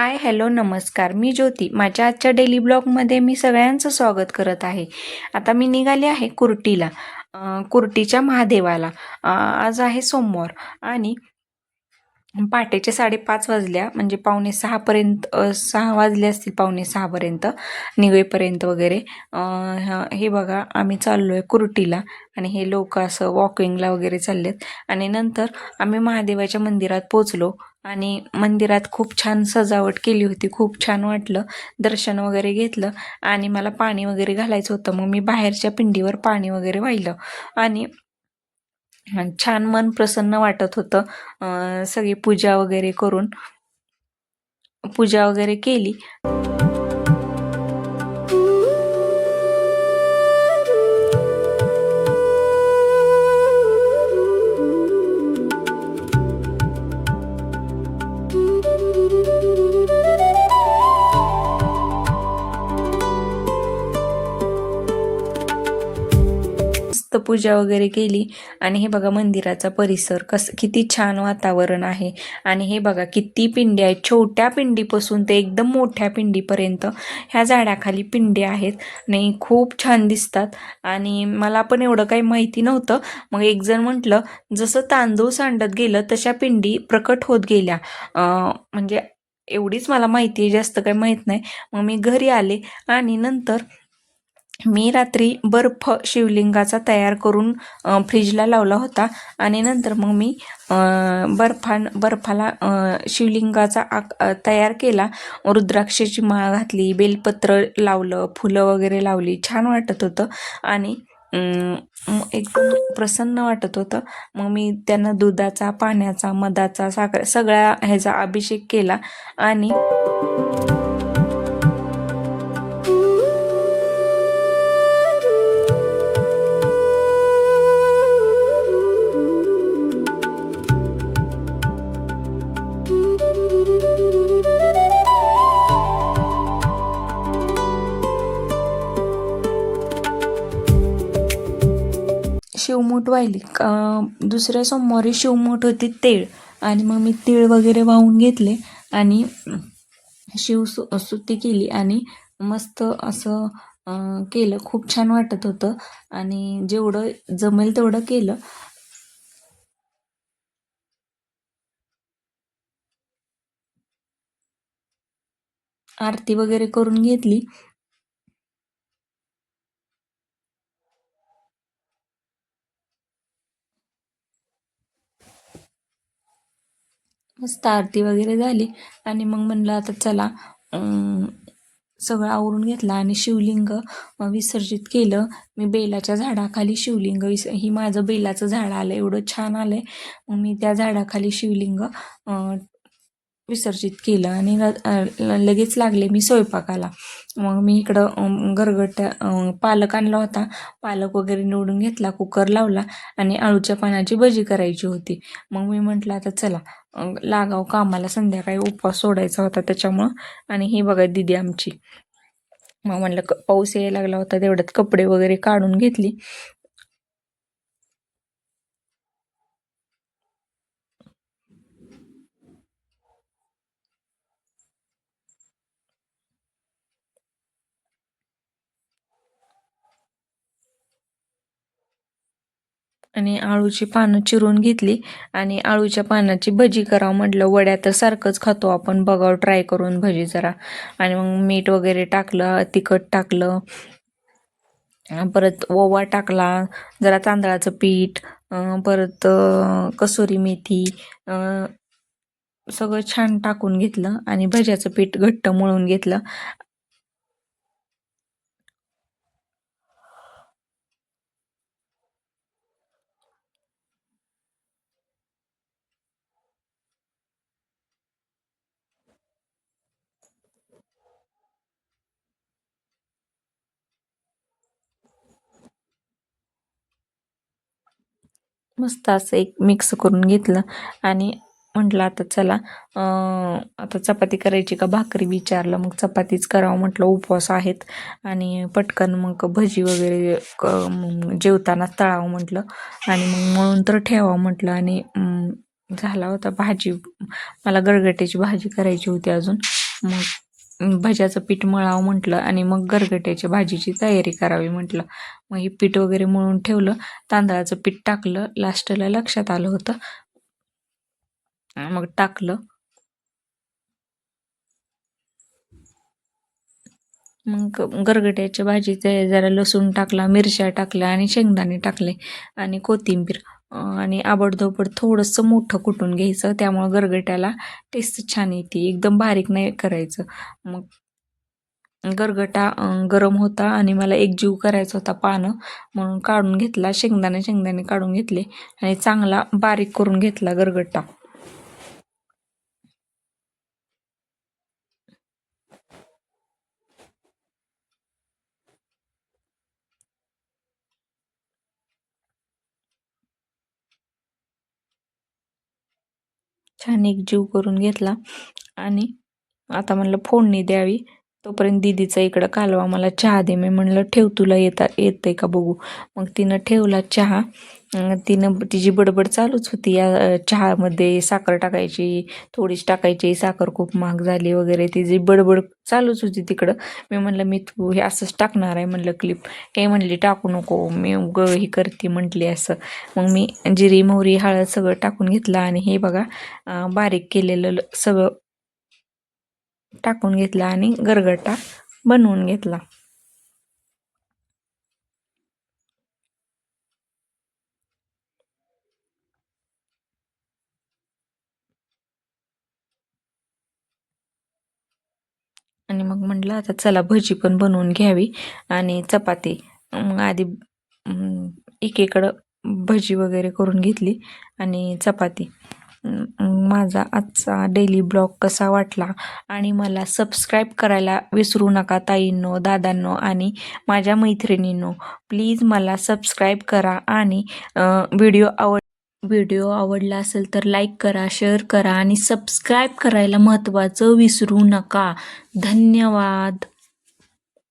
हाय, hello, नमस्कार. मी ज्योती. माझ्या आजच्या डेली ब्लॉगमध्ये मी सगळ्यांचं स्वागत करत आहे. आता मी निघाले आहे कुर्टीला, कुर्टीच्या महादेवाला. आज आहे सोमवार आणि पहाटेचे 5:30 वाजल्या, म्हणजे 5:45पर्यंत, 6 वाजले असतील, 5:45पर्यंत निघेपर्यंत वगैरे. हे बघा, आम्ही चाललो आहे कुर्टीला आणि हे लोक असं वॉकिंगला वगैरे चाललेत. आणि नंतर आम्ही महादेवाच्या मंदिरात पोचलो आणि मंदिरात खूप छान सजावट केली होती. खूप छान वाटलं, दर्शन वगैरे घेतलं आणि मला पाणी वगैरे घालायचं होतं. मग मी बाहेरच्या पिंडीवर पाणी वगैरे वाहिलं आणि छान मन प्रसन्न वाटत होतं. सगळी पूजा वगैरे करून पूजा वगैरे केली. पूजा वगैरे केली आणि हे बघा मंदिराचा परिसर किती छान वातावरण आहे. आणि हे बघा किती पिंडी आहेत, छोट्या पिंडीपासून ते एकदम मोठ्या पिंडीपर्यंत ह्या झाडाखाली पिंडी आहेत आणि खूप छान दिसतात. आणि मला पण एवढं काही माहिती नव्हतं. मग एक जण म्हटलं, जसं तांदूळ सांडत गेलं तशा पिंडी प्रकट होत गेल्या. म्हणजे एवढीच मला माहिती आहे, जास्त काही माहीत नाही. मग मी घरी आले आणि नंतर मी रात्री बर्फ शिवलिंगाचा तयार करून फ्रीजला लावला होता. आणि नंतर मग मी बर्फाला शिवलिंगाचा तयार केला. रुद्राक्षाची माळ घातली, बेलपत्र लावलं, फुलं वगैरे लावली. छान वाटत होतं आणि एकदम प्रसन्न वाटत होतं. मग मी त्यांना दुधाचा, पाण्याचा, मधाचा, साखर सगळ्या ह्याचा अभिषेक केला. आणि शिवमूठ वाहिली. दुसऱ्या सोमवारी शिवमूठ होती तीळ, आणि मग मी तीळ वगैरे वाहून घेतले आणि शिवस्तुती केली आणि मस्त असं केलं. खूप छान वाटत होतं आणि जेवढं जमेल तेवढं केलं. आरती वगैरे करून घेतली. मस्त आरती वगैरे झाली आणि मग म्हणलं आता चला, सगळं आवरून घेतलं आणि शिवलिंग विसर्जित केलं. मी बेलाच्या झाडाखाली शिवलिंग ही माझं बेलाचं झाड आलं, एवढं छान आलंय. मग मी त्या झाडाखाली शिवलिंग विसर्जित केलं आणि लगेच लागले मी स्वयंपाकाला. मग मी इकडं गरगट्या पालक आणला होता. पालक वगैरे निवडून घेतला, कुकर लावला आणि आळूच्या पानाची भजी करायची होती. मग मी म्हटलं आता चला लागाव कामाला, संध्याकाळी उपवास सोडायचा होता त्याच्यामुळं. आणि ही बघा दिदी आमची. मग म्हटलं पाऊस यायला लागला होता, तेवढ्यात कपडे वगैरे काढून घेतली. आणि आळूची पानं चिरून घेतली आणि आळूच्या पानाची भजी करावं म्हटलं. वड्या तर सारखंच खातो आपण, बघावं ट्राय करून भजी जरा. आणि मग मीठ वगैरे टाकलं, तिखट टाकलं, परत ओवा टाकला, जरा तांदळाचं पीठ, परत कसुरी मेथी, सगळं छान टाकून घेतलं आणि भज्याचं पीठ घट्ट मळून घेतलं. मस्त असं एक मिक्स करून घेतलं आणि म्हटलं आता चला, आता चपाती करायची का भाकरी विचारलं. मग चपातीच करावं म्हटलं, उपवास आहेत. आणि पटकन मग भजी वगैरे जेवताना तळावं म्हटलं आणि मग म्हणून तर ठेवावं म्हटलं. आणि झाला होता भाजी, मला गरगट्याची भाजी करायची होती अजून. मग भज्याचं पीठ मळावं म्हटलं आणि मग गरगट्याच्या भाजीची तयारी करावी म्हटलं. मग हे पीठ वगैरे मळून ठेवलं, तांदळाचं पीठ टाकलं, लास्टला लक्षात आलं होतं, मग टाकलं. मग गरगट्याच्या भाजीचे जरा लसूण टाकला, मिरच्या टाकल्या आणि शेंगदाणे टाकले आणि कोथिंबीर आणि आबडधोबड थोडंसं मोठं कुटून घ्यायचं, त्यामुळं गरगट्याला टेस्ट छान येते. एकदम बारीक नाही करायचं. मग गरगटा गरम होता आणि मला एक जीव करायचा होता पानं, म्हणून काढून घेतला. शेंगदाणे काढून घेतले आणि चांगला बारीक करून घेतला गरगटा. छान एक जीव करून घेतला आणि आता म्हणलं फोडणी द्यावी. तोपर्यंत दीदीचा इकडं कालवा, मला चहा दे. मी म्हणलं ठेव, तुला येतंय का बघू. मग तिनं ठेवला चहा. तिनं तिची बडबड चालूच होती, या चहामध्ये साखर टाकायची, थोडीच टाकायची, साखर खूप महाग झाली वगैरे, तिची बडबड चालूच होती तिकडं. मी म्हणलं मी तू हे असंच टाकणार आहे म्हणलं क्लिप. हे म्हणली टाकू नको, मी ही करते म्हटली असं. मग मी जिरी मोहरी हळद सगळं टाकून घेतलं आणि हे बघा बारीक केलेलं सगळं टाकून घेतला आणि गरगटा बनवून घेतला. आणि मग म्हटलं आता चला भजी पण बनवून घ्यावी आणि चपाती. मग आधी एकीकडं भजी वगैरे करून घेतली आणि चपाती. माझा आजचा डेली ब्लॉग कसा वाटला आणि मला सबस्क्राईब करायला विसरू नका ताईंनो, दादांनो आणि माझ्या मैत्रिणींनो. प्लीज मला सबस्क्राईब करा आणि व्हिडिओ आवडला असेल तर लाईक करा, शेअर करा आणि सबस्क्राईब करायला महत्त्वाचं विसरू नका. धन्यवाद.